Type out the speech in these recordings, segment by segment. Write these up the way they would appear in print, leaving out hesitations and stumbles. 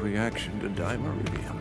reaction to Dimeridium.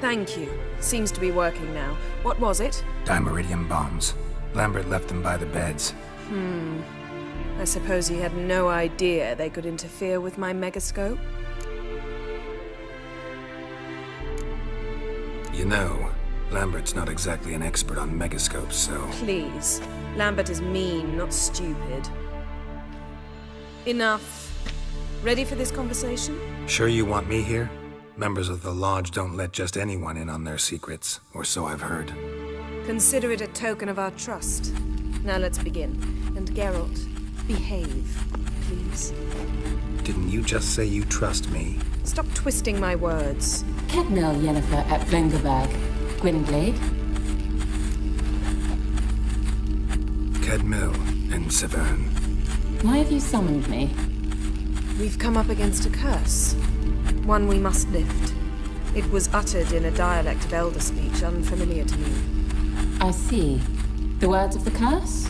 Thank you. Seems to be working now. What was it? Dimeridium bombs. Lambert left them by the beds. I suppose he had no idea they could interfere with my megascope? You know, Lambert's not exactly an expert on megascopes, so... Please. Lambert is mean, not stupid. Enough. Ready for this conversation? Sure you want me here? Members of the Lodge don't let just anyone in on their secrets, or so I've heard. Consider it a token of our trust. Now let's begin. And Geralt, behave, please. Didn't you just say you trust me? Stop twisting my words. Kednel Yennefer at Vengerberg. Gwynglade. Kedmil and Severn. Why have you summoned me? We've come up against a curse. One we must lift. It was uttered in a dialect of Elder speech unfamiliar to me. I see. The words of the curse?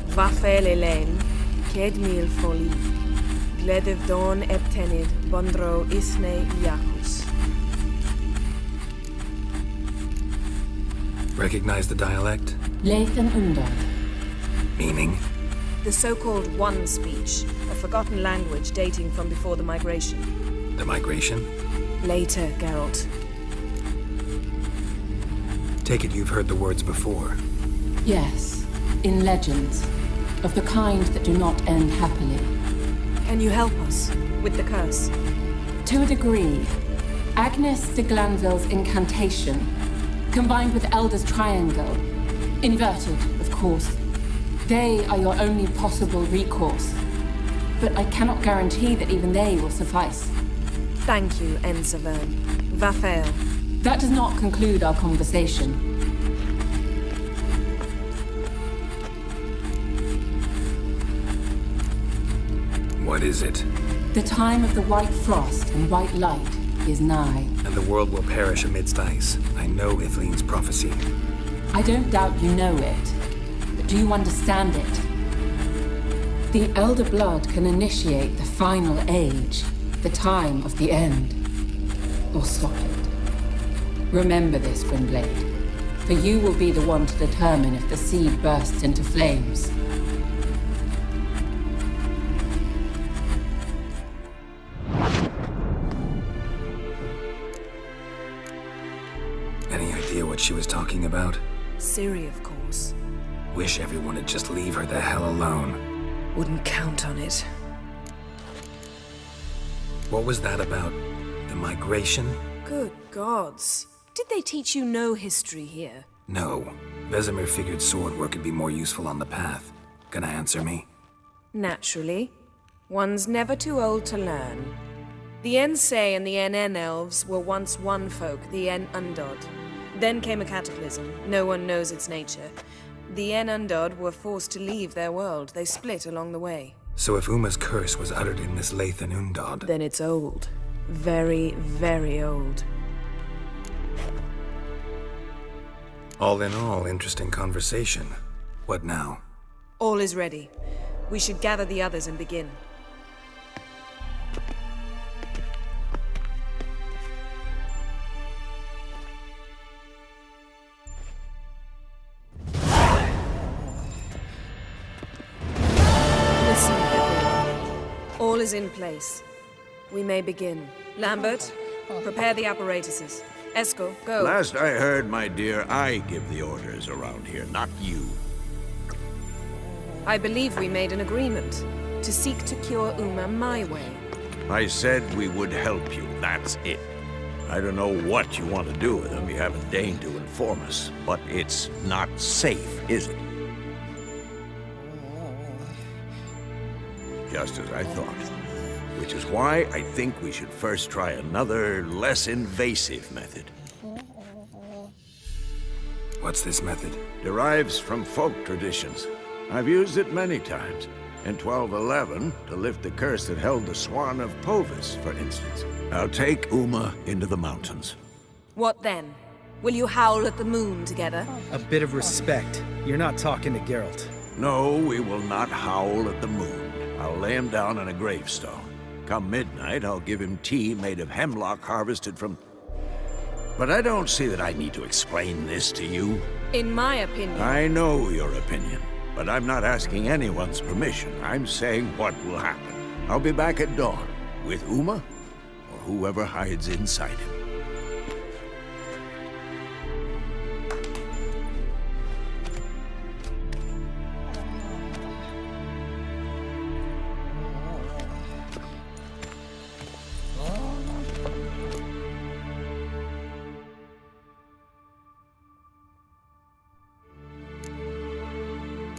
Vafel Elaine, Kedmil Foli, Gledev Don Eptenid, Bondro Isne Iacus. Recognize the dialect? Lathan Undod. Meaning? The so-called One speech, a forgotten language dating from before the migration. The migration? Later, Geralt. Take it you've heard the words before. Yes, in legends. Of the kind that do not end happily. Can you help us with the curse? To a degree. Agnes de Glanville's incantation, combined with Elder's triangle, inverted, of course. They are your only possible recourse. But I cannot guarantee that even they will suffice. Thank you, Ensevern. Vafael. That does not conclude our conversation. What is it? The time of the white frost and white light is nigh. And the world will perish amidst ice. I know Ithleen's prophecy. I don't doubt you know it, but do you understand it? The Elder Blood can initiate the final age, the time of the end, or stop it. Remember this, Gwynblade, for you will be the one to determine if the seed bursts into flames. Any idea what she was talking about? Ciri, of course. Wish everyone would just leave her the hell alone. Wouldn't count on it. What was that about? The migration? Good gods. Did they teach you no history here? No. Vesemir figured sword work could be more useful on the path. Gonna answer me? Naturally. One's never too old to learn. The Ensei and the NN elves were once one folk, the En Undod. Then came a cataclysm. No one knows its nature. The En Undod were forced to leave their world. They split along the way. So if Uma's curse was uttered in this Lathan Undod... Then it's old. Very, very old. All in all, interesting conversation. What now? All is ready. We should gather the others and begin. Listen, everyone. All is in place. We may begin. Lambert, Prepare the apparatuses. Esco, go. Last I heard, my dear, I give the orders around here, not you. I believe we made an agreement to seek to cure Uma my way. I said we would help you, that's it. I don't know what you want to do with them, you haven't deigned to inform us. But it's not safe, is it? Just as I thought. Which is why I think we should first try another, less invasive method. What's this method? Derives from folk traditions. I've used it many times. In 1211, to lift the curse that held the Swan of Povis, for instance. I'll take Uma into the mountains. What then? Will you howl at the moon together? A bit of respect. You're not talking to Geralt. No, we will not howl at the moon. I'll lay him down on a gravestone. Come midnight, I'll give him tea made of hemlock harvested from... But I don't see that I need to explain this to you. In my opinion... I know your opinion, but I'm not asking anyone's permission. I'm saying what will happen. I'll be back at dawn, with Uma, or whoever hides inside him.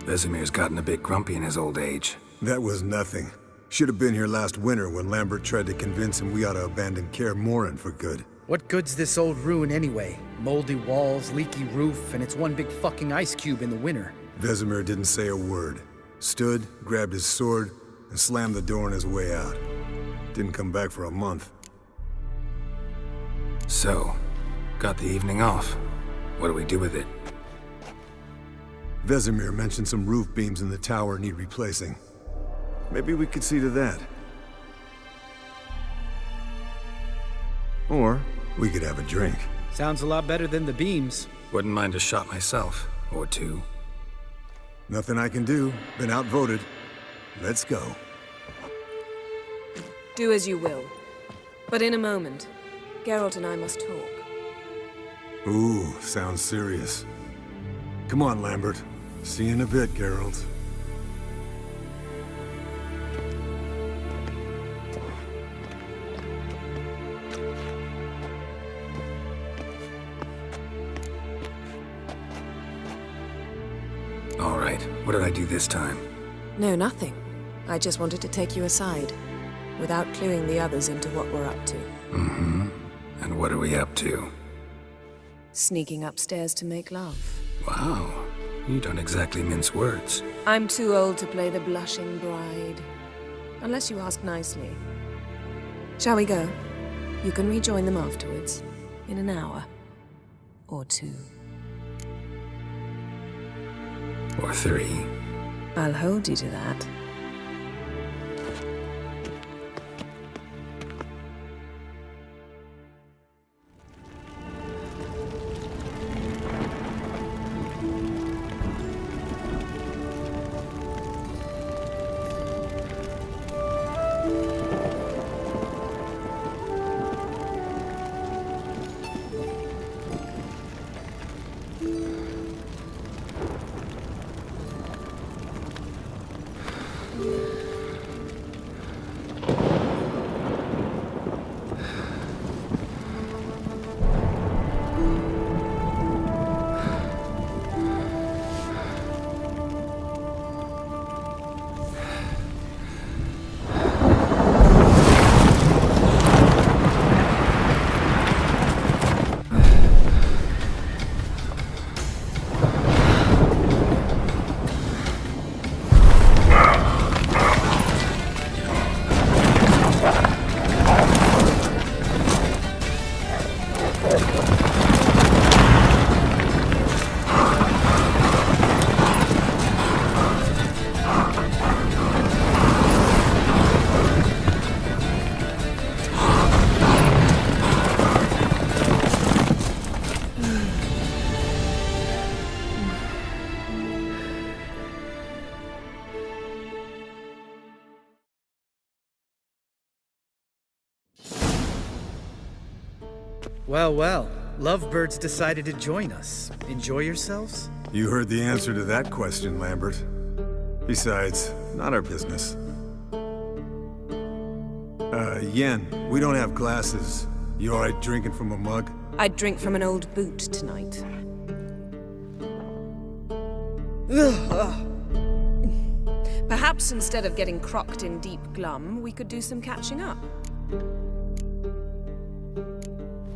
Vesemir's gotten a bit grumpy in his old age. That was nothing. Should have been here last winter when Lambert tried to convince him we ought to abandon Kaer Morhen for good. What good's this old ruin anyway? Moldy walls, leaky roof, and it's one big fucking ice cube in the winter. Vesemir didn't say a word. Stood, grabbed his sword, and slammed the door on his way out. Didn't come back for a month. So, got the evening off. What do we do with it? Vesemir mentioned some roof beams in the tower need replacing. Maybe we could see to that. Or we could have a drink. Sounds a lot better than the beams. Wouldn't mind a shot myself, or two. Nothing I can do. Been outvoted. Let's go. Do as you will. But in a moment, Geralt and I must talk. Ooh, sounds serious. Come on, Lambert. See you in a bit, Geralt. All right, what did I do this time? No, nothing. I just wanted to take you aside, without cluing the others into what we're up to. Mm-hmm. And what are we up to? Sneaking upstairs to make love. Wow, you don't exactly mince words. I'm too old to play the blushing bride. Unless you ask nicely. Shall we go? You can rejoin them afterwards. In an hour. Or two. Or three. I'll hold you to that. Well, well. Lovebirds decided to join us. Enjoy yourselves? You heard the answer to that question, Lambert. Besides, not our business. Yen, we don't have glasses. You alright drinking from a mug? I'd drink from an old boot tonight. Perhaps instead of getting crocked in deep glum, we could do some catching up.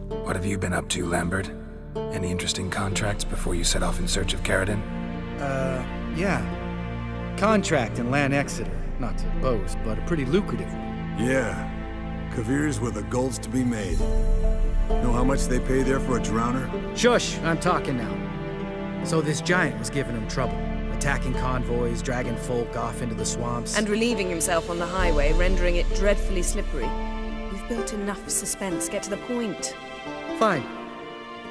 What have you been up to, Lambert? Any interesting contracts before you set off in search of Caradon? Yeah. Contract in Lan Exeter. Not to boast, but a pretty lucrative one. Yeah. Kavir's where the gold's to be made. Know how much they pay there for a drowner? Shush, I'm talking now. So this giant was giving him trouble. Attacking convoys, dragging folk off into the swamps. And relieving himself on the highway, rendering it dreadfully slippery. You've built enough suspense. Get to the point. Fine.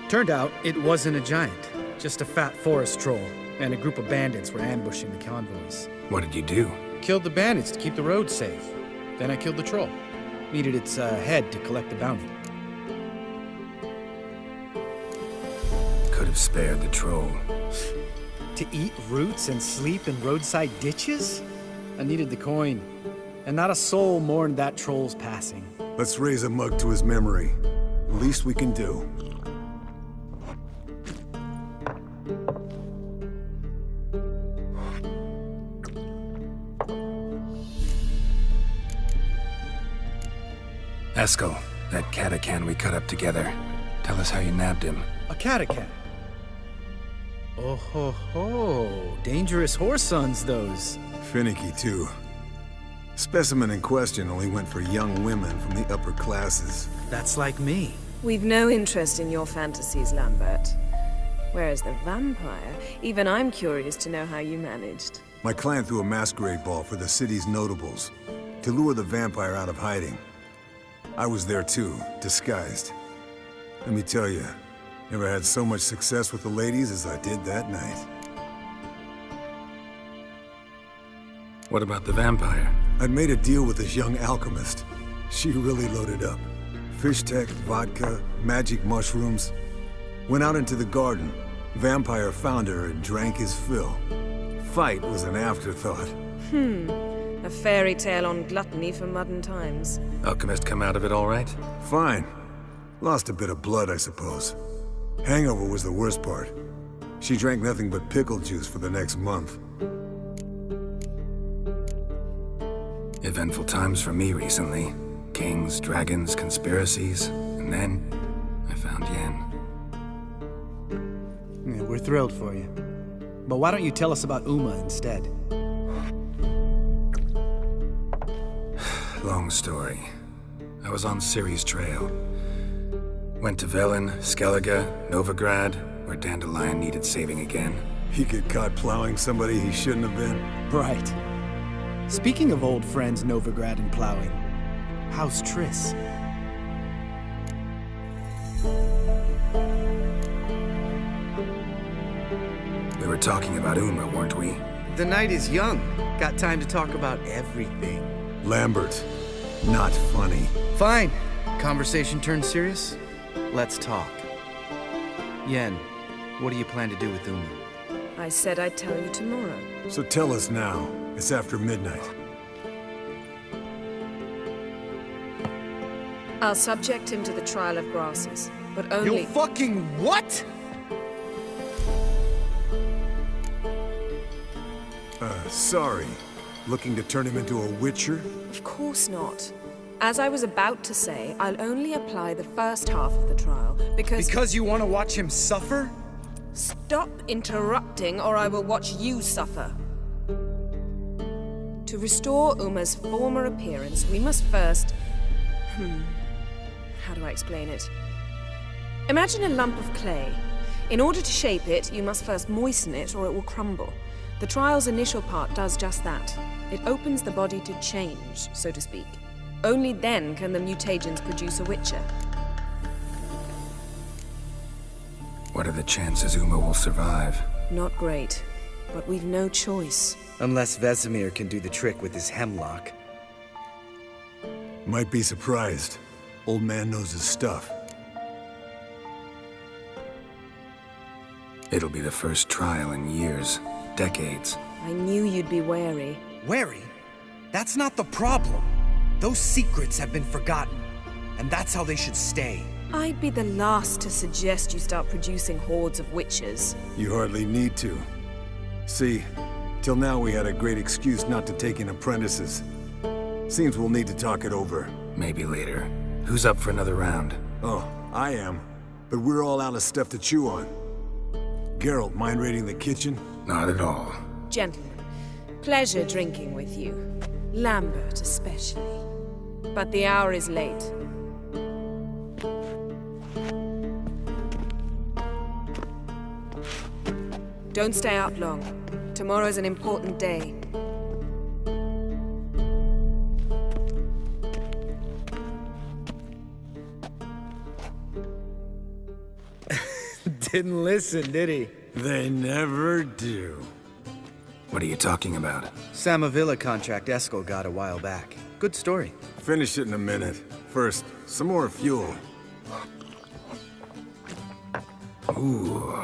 Turned out it wasn't a giant. Just a fat forest troll. And a group of bandits were ambushing the convoys. What did you do? Killed the bandits to keep the road safe. Then I killed the troll. Needed its head to collect the bounty. Could have spared the troll. To eat roots and sleep in roadside ditches? I needed the coin. And not a soul mourned that troll's passing. Let's raise a mug to his memory. Least we can do. Eskel, that catacan we cut up together. Tell us how you nabbed him. A catacan. Oh ho ho. Dangerous horse sons, those. Finicky, too. Specimen in question only went for young women from the upper classes. That's like me. We've no interest in your fantasies, Lambert. Whereas the vampire, even I'm curious to know how you managed. My clan threw a masquerade ball for the city's notables to lure the vampire out of hiding. I was there too, disguised. Let me tell you, never had so much success with the ladies as I did that night. What about the vampire? I'd made a deal with this young alchemist. She really loaded up. Fish tech, vodka, magic mushrooms. Went out into the garden. Vampire found her and drank his fill. Fight was an afterthought. A fairy tale on gluttony for modern times. Alchemist come out of it all right? Fine. Lost a bit of blood, I suppose. Hangover was the worst part. She drank nothing but pickle juice for the next month. Eventful times for me recently. Kings, dragons, conspiracies. And then, I found Yen. Yeah, we're thrilled for you. But why don't you tell us about Uma instead? Long story. I was on Ciri's trail. Went to Velen, Skellige, Novigrad, where Dandelion needed saving again. He get caught plowing somebody he shouldn't have been. Right. Speaking of old friends Novigrad and plowing, how's Triss? We were talking about Uma, weren't we? The night is young. Got time to talk about everything. Lambert, not funny. Fine. Conversation turned serious? Let's talk. Yen, what do you plan to do with Uma? I said I'd tell you tomorrow. So tell us now. It's after midnight. I'll subject him to the trial of grasses, but only... You fucking what? Sorry. Looking to turn him into a Witcher? Of course not. As I was about to say, I'll only apply the first half of the trial, because... Because you want to watch him suffer? Stop interrupting, or I will watch you suffer. To restore Uma's former appearance, we must first... How do I explain it? Imagine a lump of clay. In order to shape it, you must first moisten it, or it will crumble. The trial's initial part does just that. It opens the body to change, so to speak. Only then can the mutagens produce a Witcher. What are the chances Uma will survive? Not great, but we've no choice. Unless Vesemir can do the trick with his hemlock. Might be surprised. Old man knows his stuff. It'll be the first trial in years, decades. I knew you'd be wary. Wary? That's not the problem. Those secrets have been forgotten, and that's how they should stay. I'd be the last to suggest you start producing hordes of witches. You hardly need to. See, till now we had a great excuse not to take in apprentices. Seems we'll need to talk it over. Maybe later. Who's up for another round? Oh, I am. But we're all out of stuff to chew on. Geralt, mind raiding the kitchen? Not at all. Gentlemen, pleasure drinking with you. Lambert especially. But the hour is late. Don't stay up long. Tomorrow's an important day. Didn't listen, did he? They never do. What are you talking about? Samavilla contract Eskel got a while back. Good story. Finish it in a minute. First, some more fuel. Ooh,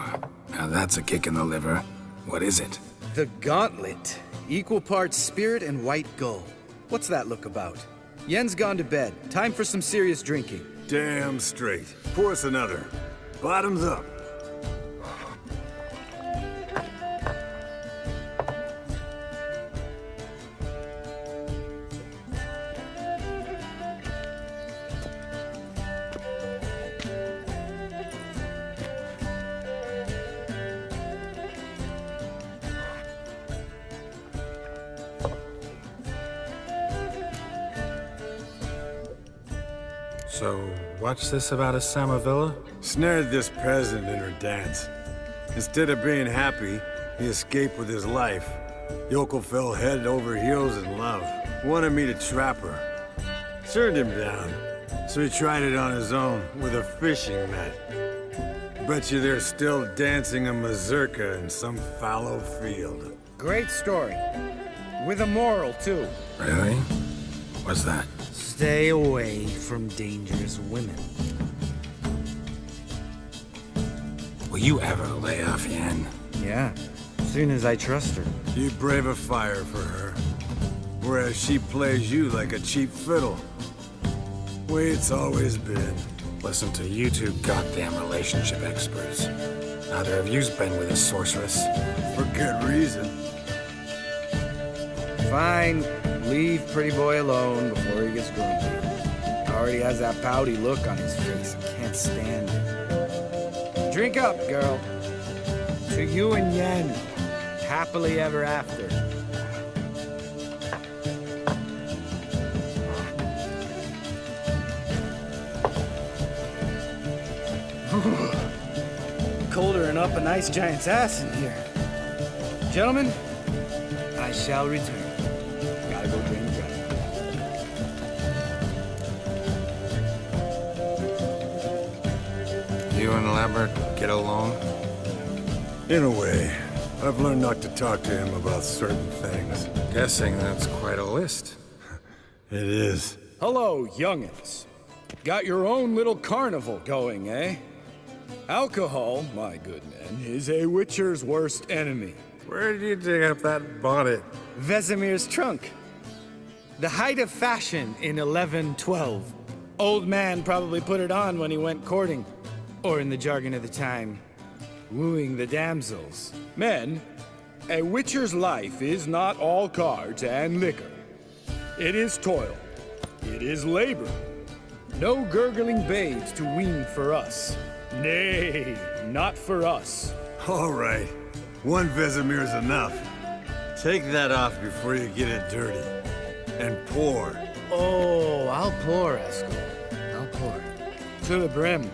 now that's a kick in the liver. What is it? The Gauntlet. Equal parts spirit and white gull. What's that look about? Yen's gone to bed. Time for some serious drinking. Damn straight. Pour us another. Bottoms up. So, what's this about a Samavilla? Snared this peasant in her dance. Instead of being happy, he escaped with his life. Yokel fell head over heels in love. Wanted me to trap her. Turned him down. So he tried it on his own with a fishing net. Bet you they're still dancing a mazurka in some fallow field. Great story. With a moral, too. Really? What's that? Stay away from dangerous women. Will you ever lay off Yen? Yeah, as soon as I trust her. You brave a fire for her. Whereas she plays you like a cheap fiddle. Way it's always been. Listen to you two goddamn relationship experts. Neither of you's been with a sorceress. For good reason. Fine. Leave pretty boy alone before he gets grumpy. Already has that pouty look on his face and can't stand it. Drink up, girl. To you and Yen. Happily ever after. Colder and up a nice giant's ass in here. Gentlemen, I shall return. Gotta go drain the dry. You and Lambert get along? In a way. I've learned not to talk to him about certain things. Guessing that's quite a list. It is. Hello, youngins. Got your own little carnival going, eh? Alcohol, my good men, is a witcher's worst enemy. Where did you dig up that bonnet? Vesemir's trunk. The height of fashion in 1112. Old man probably put it on when he went courting. Or in the jargon of the time, wooing the damsels. Men, a witcher's life is not all cards and liquor. It is toil. It is labor. No gurgling babes to wean for us. Nay, not for us. All right. One Vesemir's enough. Take that off before you get it dirty. And pour. Oh, I'll pour, Eskel. I'll pour. To the brim.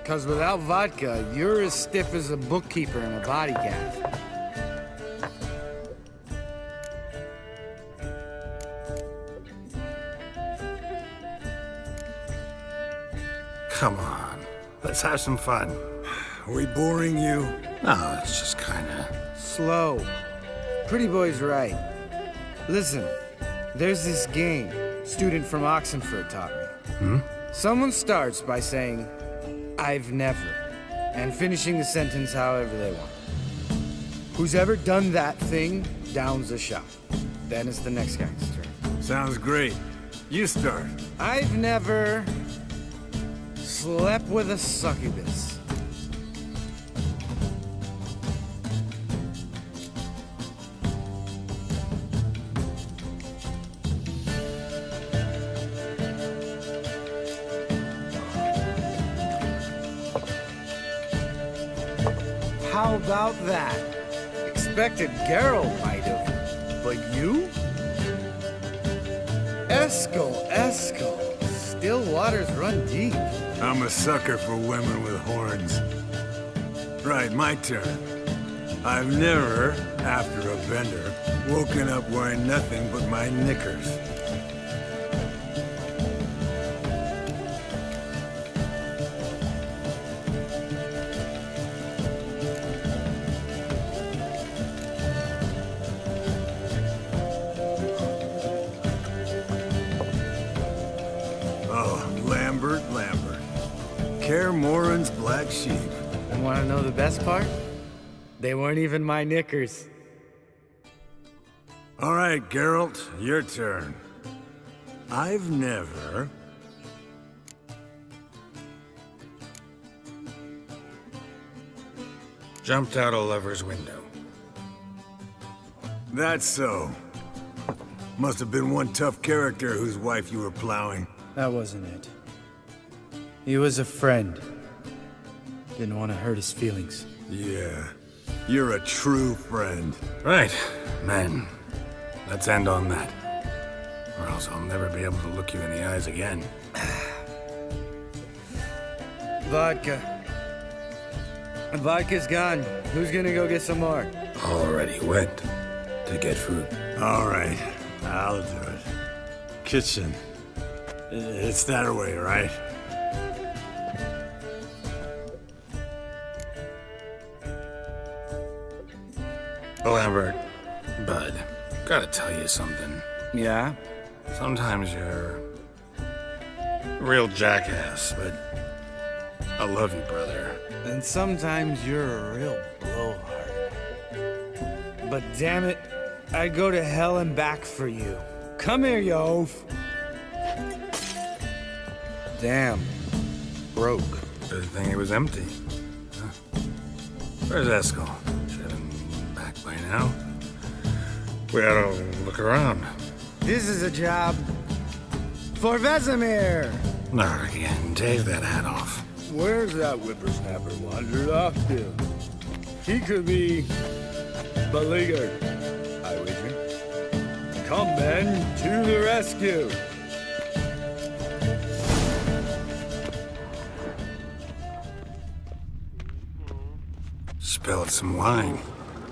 'Cause without vodka, you're as stiff as a bookkeeper in a body gaff. Come on, let's have some fun. Are we boring you? No, it's just kinda... Slow. Pretty boy's right. Listen, there's this game student from Oxenford taught me. Someone starts by saying, I've never. and finishing the sentence however they want. Who's ever done that thing downs a shot. Then it's the next guy's turn. Sounds great. You start. I've never slept with a succubus. How about that? Expected Geralt might have, but you? Eskel. Still waters run deep. I'm a sucker for women with horns. Right, my turn. I've never, after a bender, woken up wearing nothing but my knickers. Lambert. Kaer Morhen's black sheep. And want to know the best part? They weren't even my knickers. All right, Geralt, your turn. I've never... Jumped out a lover's window. That's so. Must have been one tough character whose wife you were plowing. That wasn't it. He was a friend. Didn't want to hurt his feelings. Yeah. You're a true friend. Right, men. Let's end on that. Or else I'll never be able to look you in the eyes again. Vodka. Vodka's gone. Who's gonna go get some more? Already went to get food. All right, I'll do it. Kitchen. It's that way, right? Lambert, bud, gotta tell you something. Yeah? Sometimes you're a real jackass, but I love you, brother. And sometimes you're a real blowhard. But damn it, I'd go to hell and back for you. Come here, you oaf. Damn. Broke. Good thing it was empty. Huh? Where's Eskel? Should have been back by now. We ought to look around. This is a job for Vesemir. Not again. Take that hat off. Where's that whippersnapper wandered off to? He could be beleaguered, I wager. Come, men, to the rescue. Spilled some wine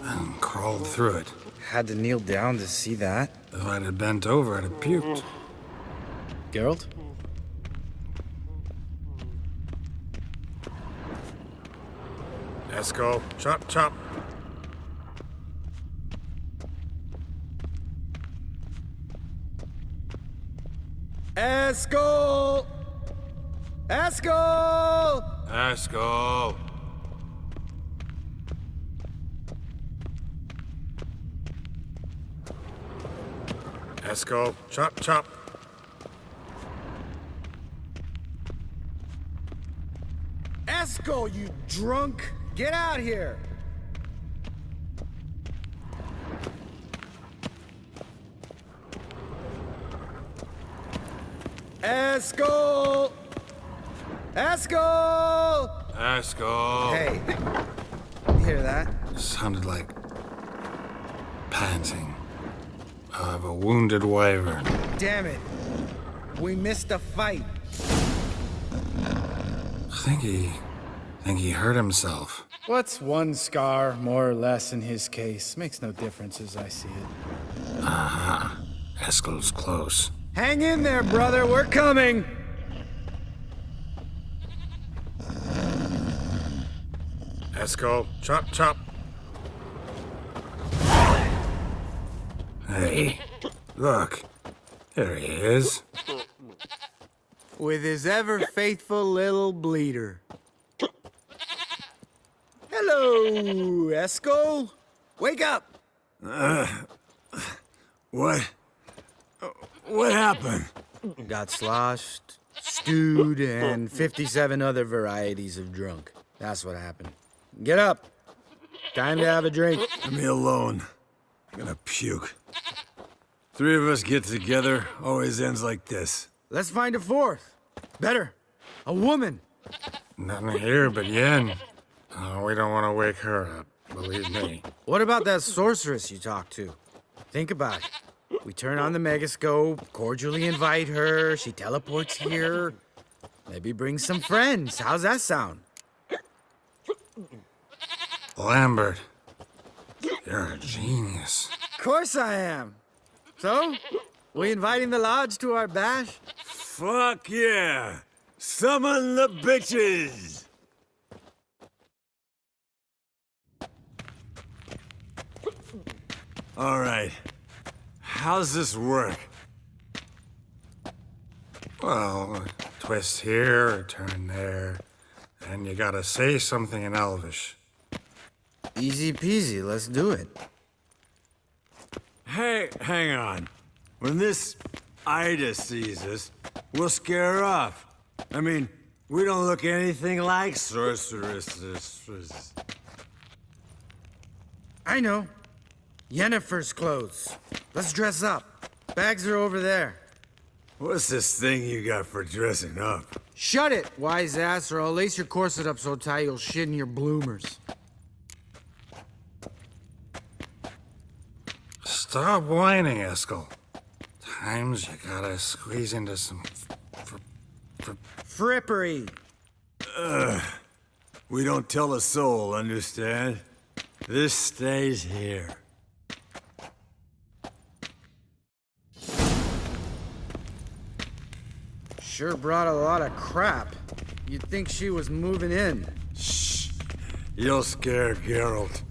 and crawled through it. Had to kneel down to see that. If I'd have bent over, I'd have puked. Geralt? Eskel, chop, chop. Eskel! Eskel! Eskel. Eskel, chop, chop. Eskel, you drunk! Get out here! Eskel! Eskel! Eskel. Hey, you hear that? Sounded like panting of a wounded wyvern. Damn it. We missed a fight. Think he hurt himself. What's one scar, more or less, in his case? Makes no difference as I see it. Aha. Eskel's close. Hang in there, brother. We're coming. Eskel, chop, chop. Hey, look. There he is. With his ever faithful little bleeder. Hello, Esco. Wake up. What? What happened? Got sloshed, stewed, and 57 other varieties of drunk. That's what happened. Get up. Time to have a drink. Leave me alone. I'm gonna puke. Three of us get together, always ends like this. Let's find a fourth. Better. A woman. Nothing here but Yen. Oh, we don't want to wake her up, believe me. What about that sorceress you talked to? Think about it. We turn on the megascope, cordially invite her, she teleports here. Maybe bring some friends. How's that sound? Lambert, you're a genius. Of course I am. So, we inviting the lodge to our bash? Fuck yeah! Summon the bitches! All right. How's this work? Well, twist here, or turn there, and you gotta say something in Elvish. Easy peasy, let's do it. Hey, hang on. When this Ida sees us, we'll scare her off. I mean, we don't look anything like sorceresses. I know. Yennefer's clothes. Let's dress up. Bags are over there. What's this thing you got for dressing up? Shut it, wise ass, or I'll lace your corset up so tight you'll shit in your bloomers. Stop whining, Eskel. Times you gotta squeeze into some Frippery. We don't tell a soul, understand? This stays here. Sure brought a lot of crap. You'd think she was moving in. Shh. You'll scare Geralt.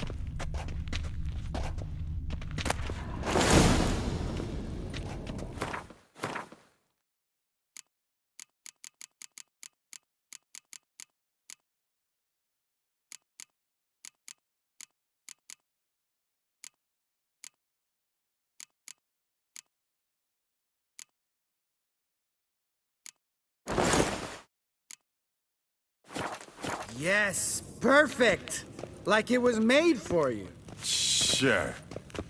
Yes, perfect. Like it was made for you. Sure.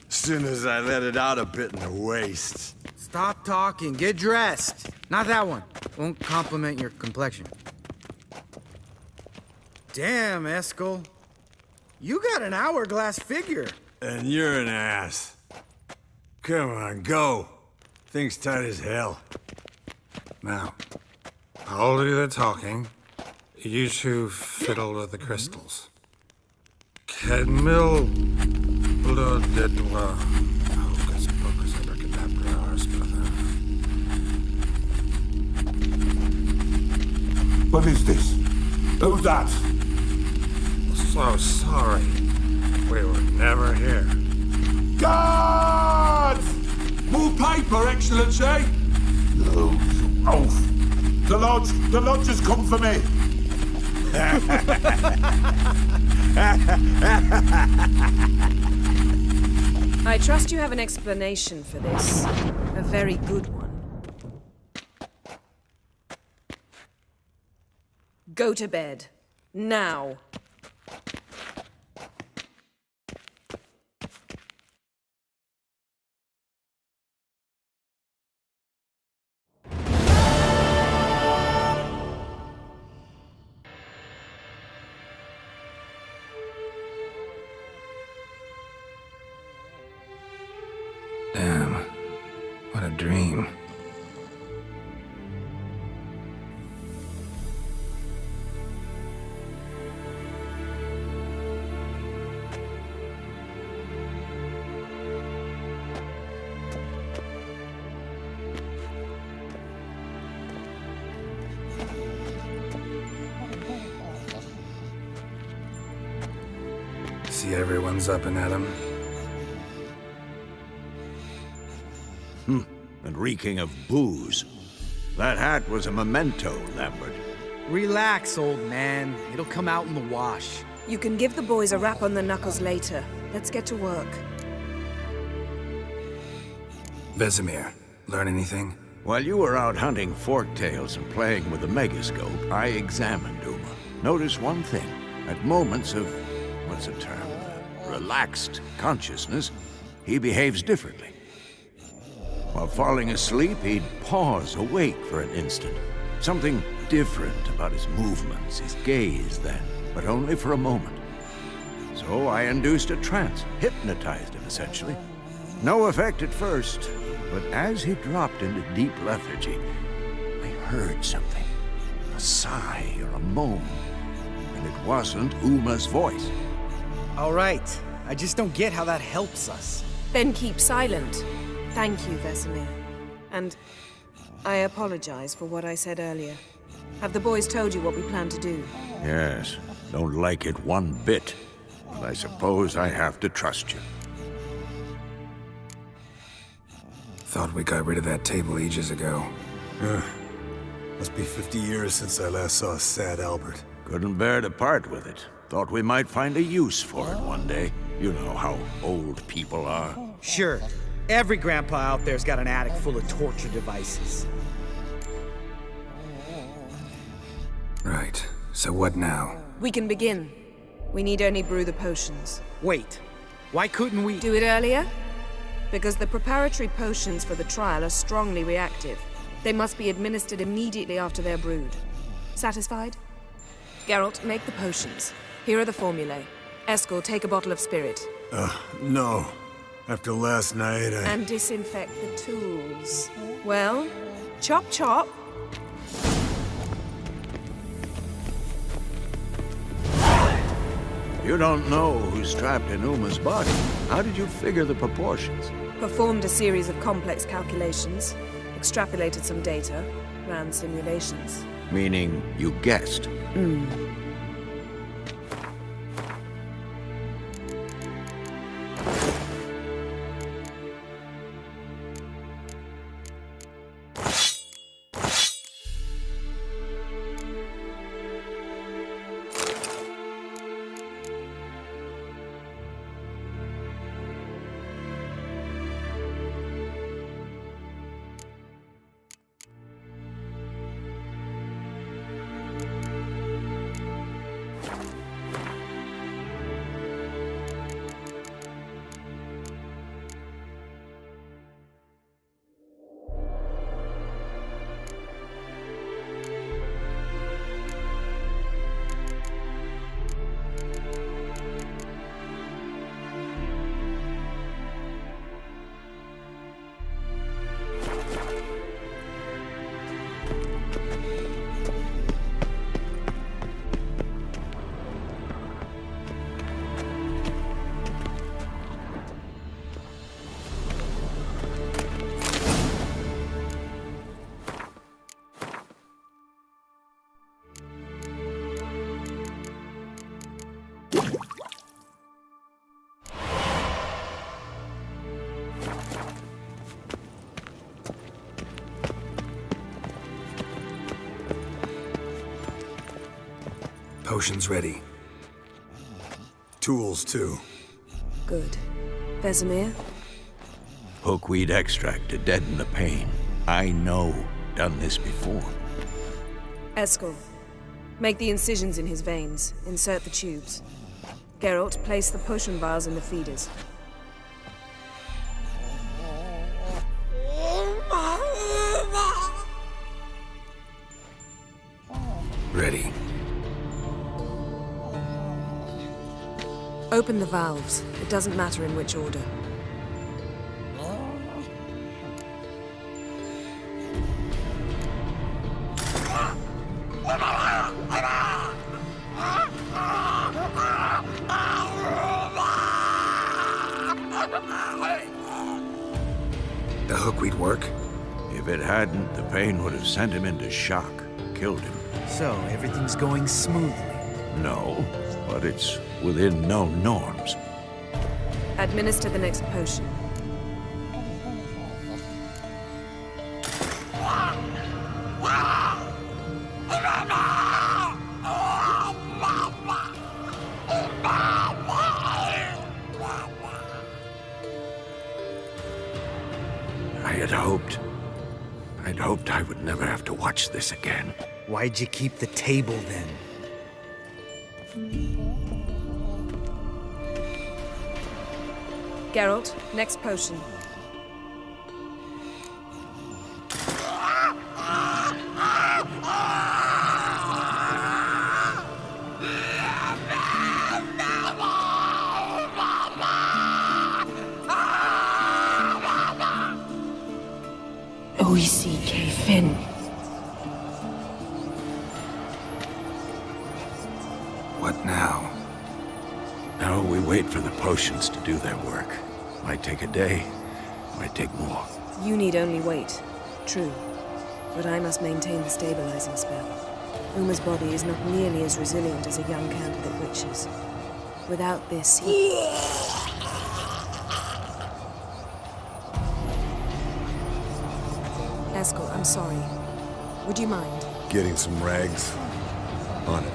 Soon as I let it out a bit in the waist. Stop talking, get dressed. Not that one. Won't compliment your complexion. Damn, Eskel. You got an hourglass figure. And you're an ass. Come on, go. Thing's tight as hell. Now, I'll do the talking. You two fiddle with the crystals. Kedmil Bloodedwa. Hocus pocus abracadabra arspatha. What is this? Who's that? So sorry. We were never here. Guards! More paper, Excellency! No, you oaf! The lodge has come for me! I trust you have an explanation for this. A very good one. Go to bed. Now. Damn. What a dream. See everyone's up and at 'em. And reeking of booze. That hat was a memento, Lambert. Relax, old man. It'll come out in the wash. You can give the boys a rap on the knuckles later. Let's get to work. Vesemir, learn anything? While you were out hunting forktails and playing with the megascope, I examined Uma. Notice one thing. At moments of, what's the term, relaxed consciousness, he behaves differently. While falling asleep, he'd pause, awake for an instant. Something different about his movements, his gaze then, but only for a moment. So I induced a trance, hypnotized him essentially. No effect at first, but as he dropped into deep lethargy, I heard something. A sigh or a moan. And it wasn't Uma's voice. All right. I just don't get how that helps us. Then keep silent. Thank you, Vesemir. And I apologize for what I said earlier. Have the boys told you what we plan to do? Yes, don't like it one bit. But I suppose I have to trust you. Thought we got rid of that table ages ago. Must be 50 years since I last saw sad Albert. Couldn't bear to part with it. Thought we might find a use for it one day. You know how old people are. Sure. Every grandpa out there's got an attic full of torture devices. Right. So what now? We can begin. We need only brew the potions. Wait. Why couldn't we... Do it earlier? Because the preparatory potions for the trial are strongly reactive. They must be administered immediately after they're brewed. Satisfied? Geralt, make the potions. Here are the formulae. Eskel, take a bottle of spirit. No. After last night, And disinfect the tools. Well, chop chop. You don't know who's trapped in Uma's body. How did you figure the proportions? Performed a series of complex calculations. Extrapolated some data. Ran simulations. Meaning you guessed. Potions ready. tools too. Good. Vesemir? Hookweed extract to deaden the pain. I know. Done this before. Eskel, make the incisions in his veins. Insert the tubes. Geralt, place the potion vials in the feeders. Ready. Open the valves. It doesn't matter in which order. The hookweed work? If it hadn't, the pain would have sent him into shock. Killed him. So, everything's going smoothly. No, but it's within known norms. Administer the next potion. had hoped. I'd hoped I would never have to watch this again. Why'd you keep the table then? Geralt, next potion. O-E-C-K Finn. What now? Now we wait for the potions to do their work. Might take a day, might take more. You need only wait. True. But I must maintain the stabilizing spell. Uma's body is not nearly as resilient as a young candidate witch's. Without this, he... Eskel, I'm sorry. Would you mind? Getting some rags on it.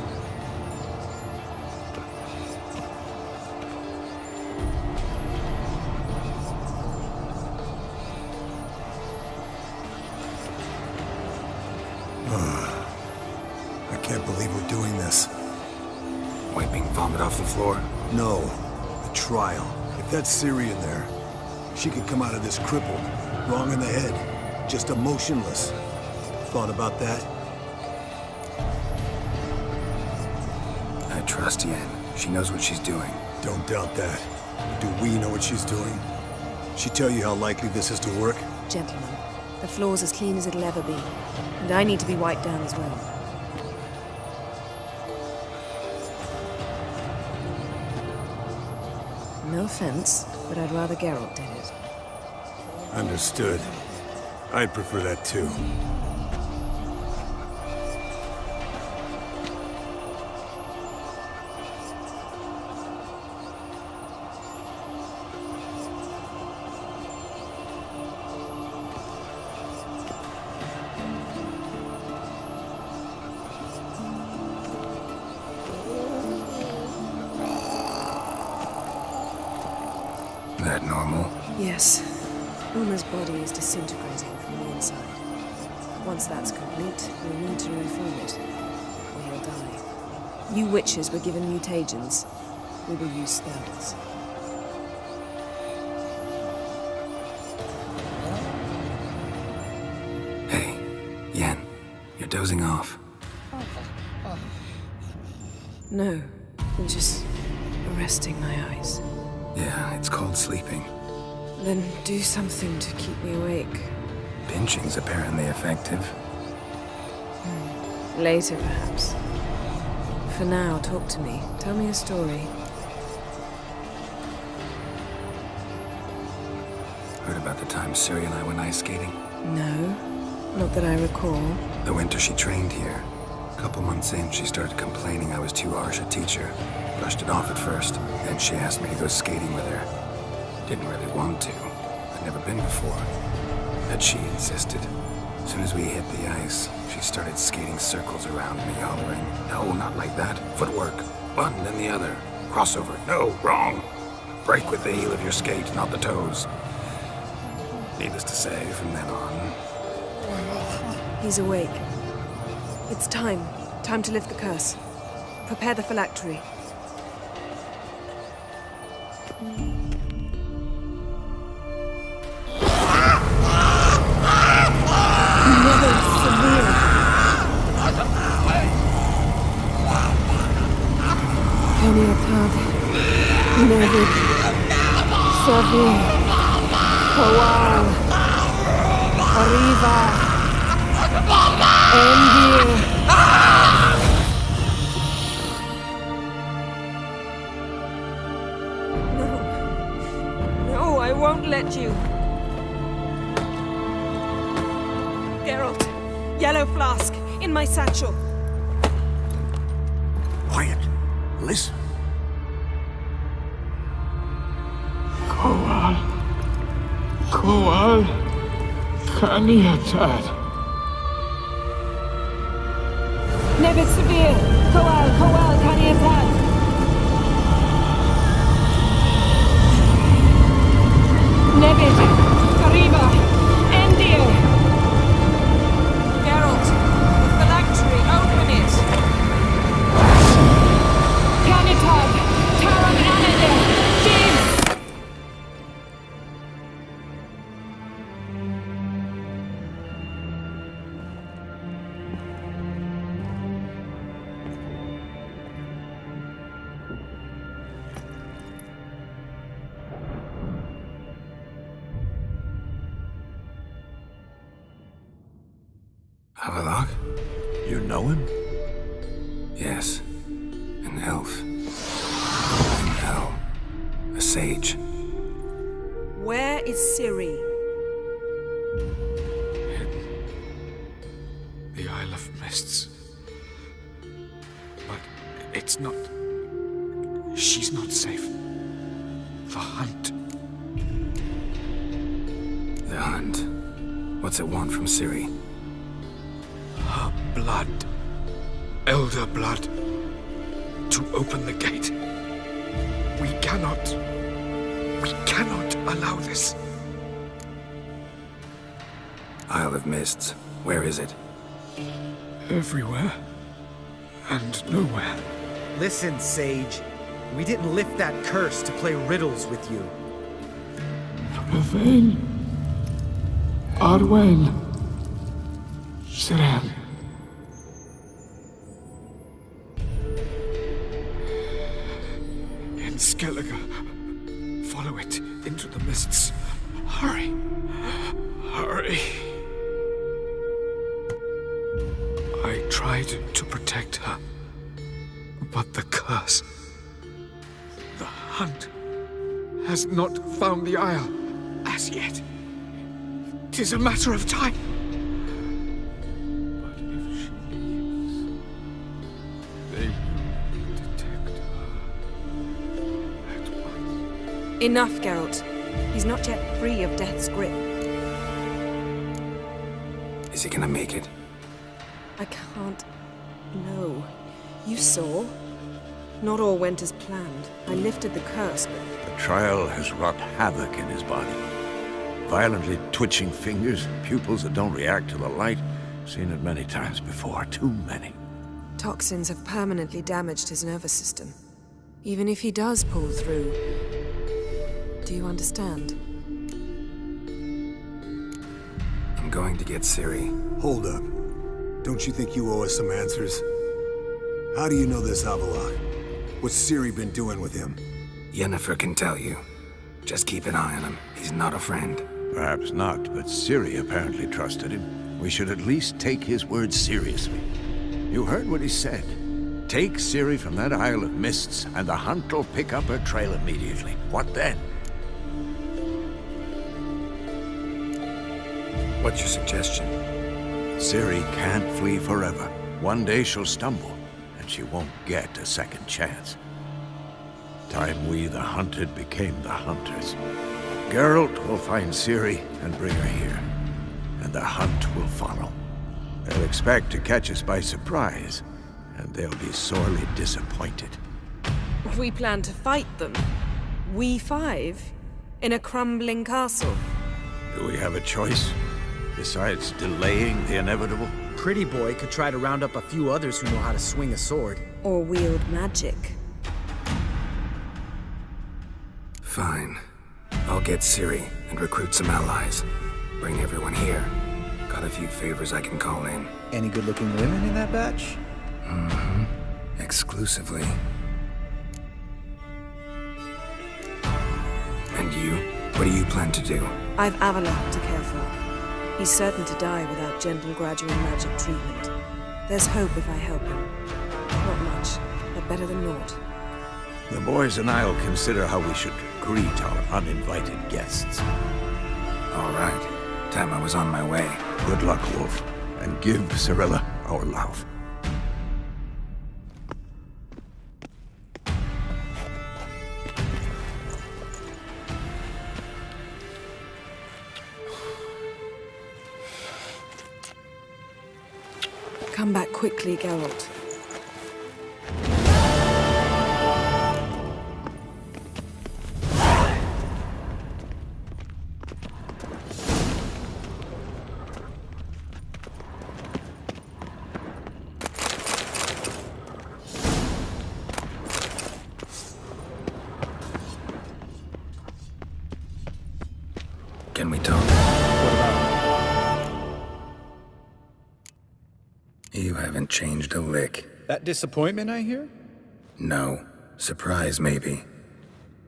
I can't believe we're doing this. Wiping vomit off the floor? No, the trial. If that's Ciri in there, she could come out of this crippled, wrong in the head, just emotionless. Thought about that? I trust Yen. She knows what she's doing. Don't doubt that. Do we know what she's doing? She tell you how likely this is to work? Gentlemen, the floor's as clean as it'll ever be. And I need to be wiped down as well. No offense, but I'd rather Geralt did it. Understood. I'd prefer that too. That normal? Yes. Uma's body is disintegrating from the inside. Once that's complete, we'll need to reform it, or he'll die. You witches were given mutagens. We will use spells. Hey, Yen, you're dozing off. No, I'm just resting my eyes. Yeah, it's called sleeping. Then do something to keep me awake. Pinching's apparently effective. Later, perhaps. For now, talk to me. Tell me a story. Heard about the time Ciri and I went ice skating? No, not that I recall. The winter she trained here. A couple months in, she started complaining I was too harsh a teacher. Brushed it off at first, then she asked me to go skating with her. Didn't really want to. I'd never been before. But she insisted. As soon as we hit the ice, she started skating circles around me, hollering, "No, not like that. Footwork. One, then the other. Crossover. No, wrong. Break with the heel of your skate, not the toes." Needless to say, from then on... He's awake. It's time. Time to lift the curse. Prepare the phylactery. Novigrad, Seville, Kowal, Rivia, Endil. No, I won't let you. Geralt, yellow flask, in my satchel. Quiet. Listen. Kowal, Kaniatad. Nevid Severe, Kowal, Kaniatad. Nevid, Kariba, Havelock? You know him? Yes. An elf. An hell. A sage. Where is Ciri? The Isle of Mists. But it's not... She's not safe. The hunt. The hunt. What's it want from Ciri? Her blood. Elder blood. To open the gate. We cannot allow this. Isle of Mists. Where is it? Everywhere. And nowhere. Listen, Sage. We didn't lift that curse to play riddles with you. Yvain. Arwen. Siren. In Skellige. Follow it into the mists. Hurry. Hurry. I tried to protect her. But the curse... The hunt has not found the Isle as yet. 'Tis a matter of time. But if she leaves, they will detect her at once. Enough, Geralt. He's not yet free of death's grip. Is he gonna make it? I can't... No. You saw? Not all went as planned. I lifted the curse, but... The trial has wrought havoc in his body. Violently twitching fingers, pupils that don't react to the light. Seen it many times before, too many. Toxins have permanently damaged his nervous system. Even if he does pull through... Do you understand? I'm going to get Ciri. Hold up. Don't you think you owe us some answers? How do you know this Havelock? What's Ciri been doing with him? Yennefer can tell you. Just keep an eye on him. He's not a friend. Perhaps not, but Ciri apparently trusted him. We should at least take his words seriously. You heard what he said. Take Ciri from that Isle of Mists, and the hunt will pick up her trail immediately. What then? What's your suggestion? Ciri can't flee forever. One day she'll stumble, and she won't get a second chance. Time we, the hunted, became the hunters. Geralt will find Ciri and bring her here, and the hunt will follow. They'll expect to catch us by surprise, and they'll be sorely disappointed. We plan to fight them. We five? In a crumbling castle? Do we have a choice? Besides delaying the inevitable? Pretty Boy could try to round up a few others who know how to swing a sword. Or wield magic? Fine. I'll get Ciri and recruit some allies. Bring everyone here. Got a few favors I can call in. Any good-looking women in that batch? Mm-hmm. Exclusively. And you? What do you plan to do? I've Avalok to care for. He's certain to die without gentle gradual magic treatment. There's hope if I help him. Not much, but better than naught. The boys and I'll consider how we should greet our uninvited guests. All right. Time I was on my way. Good luck, Wolf, and give Cirilla our love. Come back quickly, Geralt. Can we talk? You haven't changed a lick. That disappointment I hear? No. Surprise, maybe.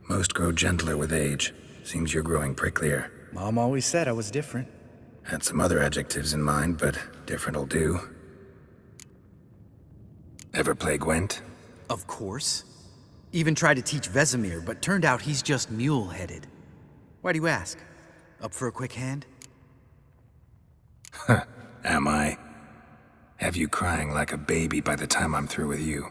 Most grow gentler with age. Seems you're growing pricklier. Mom always said I was different. Had some other adjectives in mind, but Different'll do. Ever play Gwent? Of course. Even tried to teach Vesemir, but turned out he's just mule-headed. Why do you ask? Up for a quick hand? Am I? Have you crying like a baby by the time I'm through with you?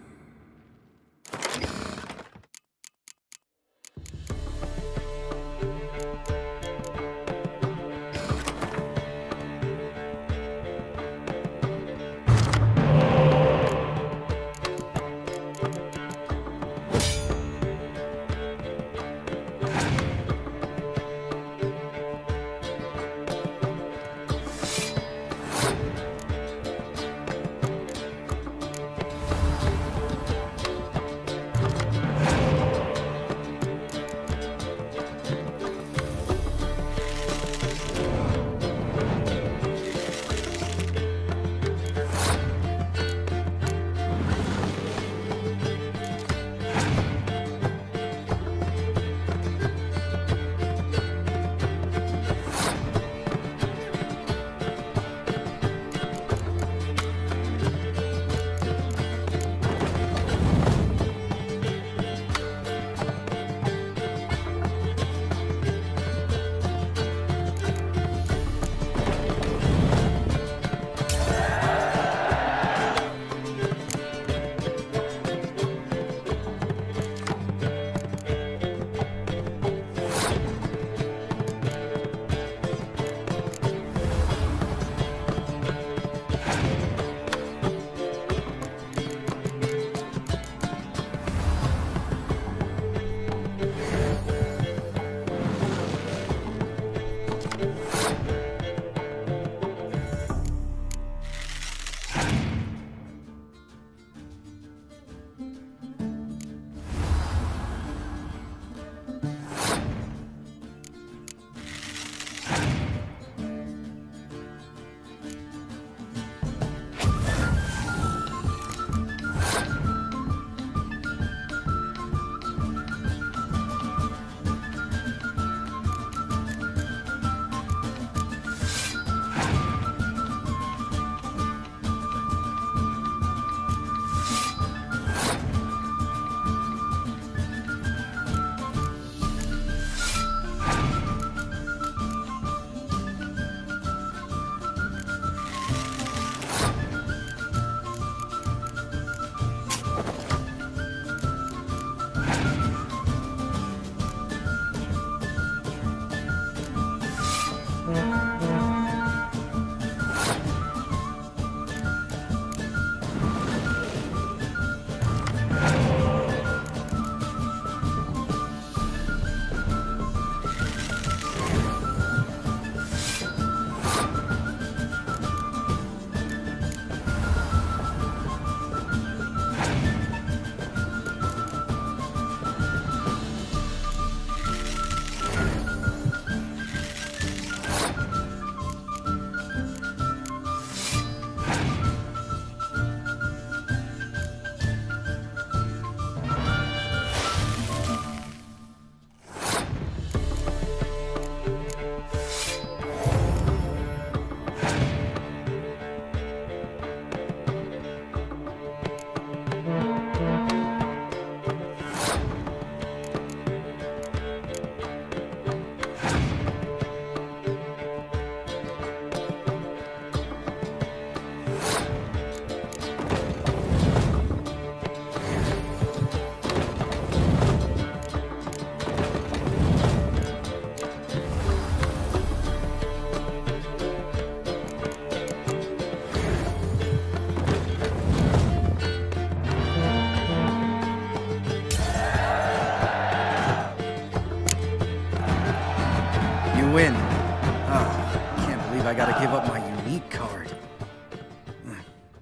Win. Oh, can't believe I gotta give up my unique card.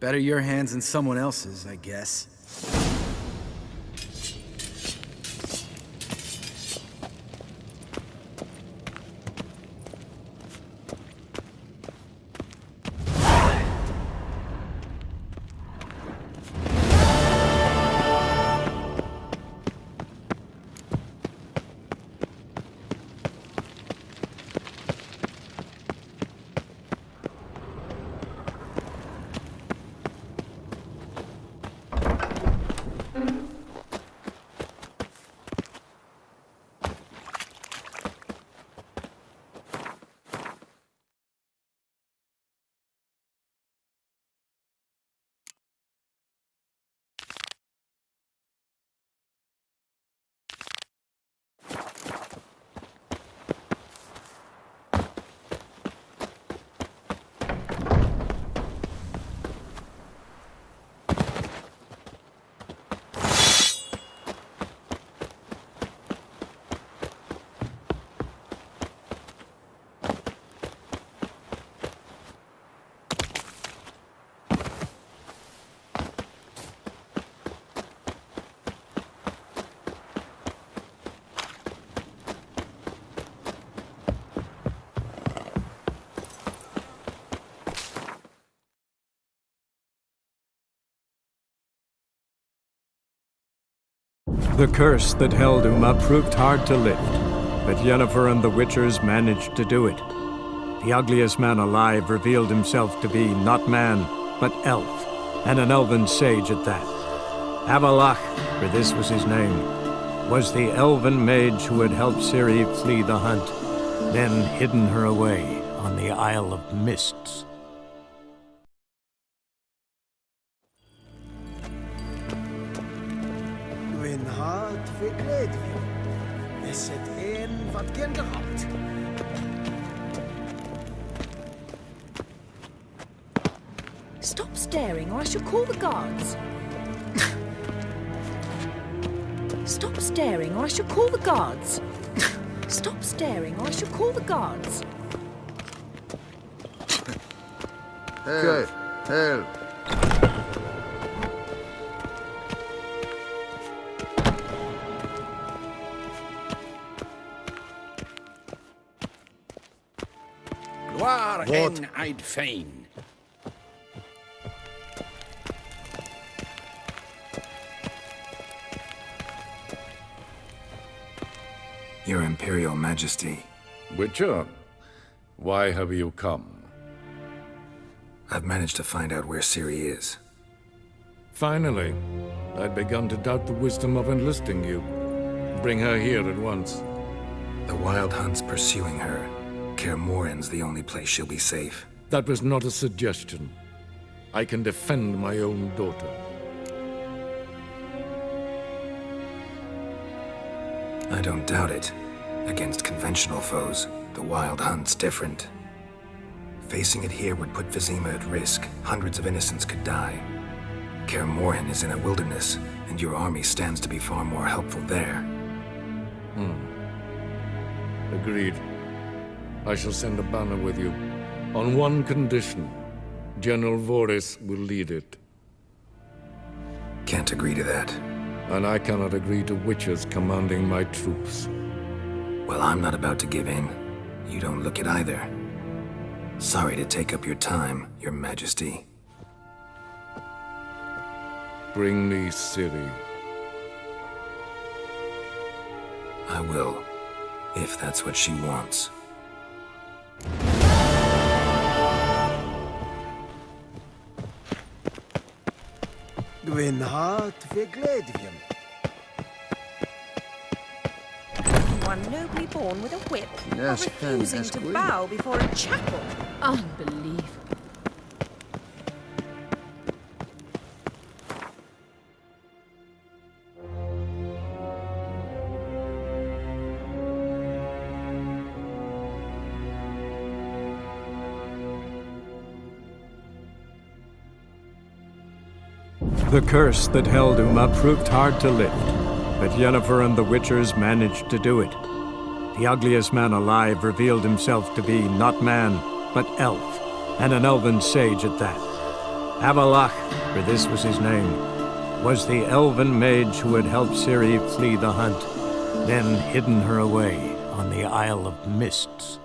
Better your hands than someone else's, I guess. The curse that held Uma proved hard to lift, but Yennefer and the Witchers managed to do it. The ugliest man alive revealed himself to be not man, but elf, and an elven sage at that. Avalach, for this was his name, was the elven mage who had helped Ciri flee the hunt, then hidden her away on the Isle of Mists. Dwi'n hart fi gledfi. Is het een wat genderhalt? Stop staring or I shall call the guards. Stop staring or I shall call the guards. Stop staring or I shall call the guards. Help! Help! Waar en I'd fain. Your Imperial Majesty, Witcher, why have you come? I've managed to find out where Ciri is. Finally. I'd begun to doubt the wisdom of enlisting you. Bring her here at once. The Wild Hunt's pursuing her. Kaer Morhen's the only place she'll be safe. That was not a suggestion. I can defend my own daughter. I don't doubt it. Against conventional foes, the Wild Hunt's different. Facing it here would put Vizima at risk. Hundreds of innocents could die. Kaer Morhen is in a wilderness, and your army stands to be far more helpful there. Agreed. I shall send a banner with you. On one condition. General Voris will lead it. Can't agree to that. And I cannot agree to Witchers commanding my troops. Well, I'm not about to give in. You don't look it either. Sorry to take up your time, Your Majesty. Bring me Ciri. I will, if that's what she wants. Dwi'n hart fi gledfi. You are nobly born with a whip, Yes, or refusing to bow before a chapel. Unbelievable. The curse that held Uma proved hard to lift, but Yennefer and the Witchers managed to do it. The ugliest man alive revealed himself to be not man, but elf, and an elven sage at that. Avalach, for this was his name, was the elven mage who had helped Ciri flee the hunt, then hidden her away on the Isle of Mists.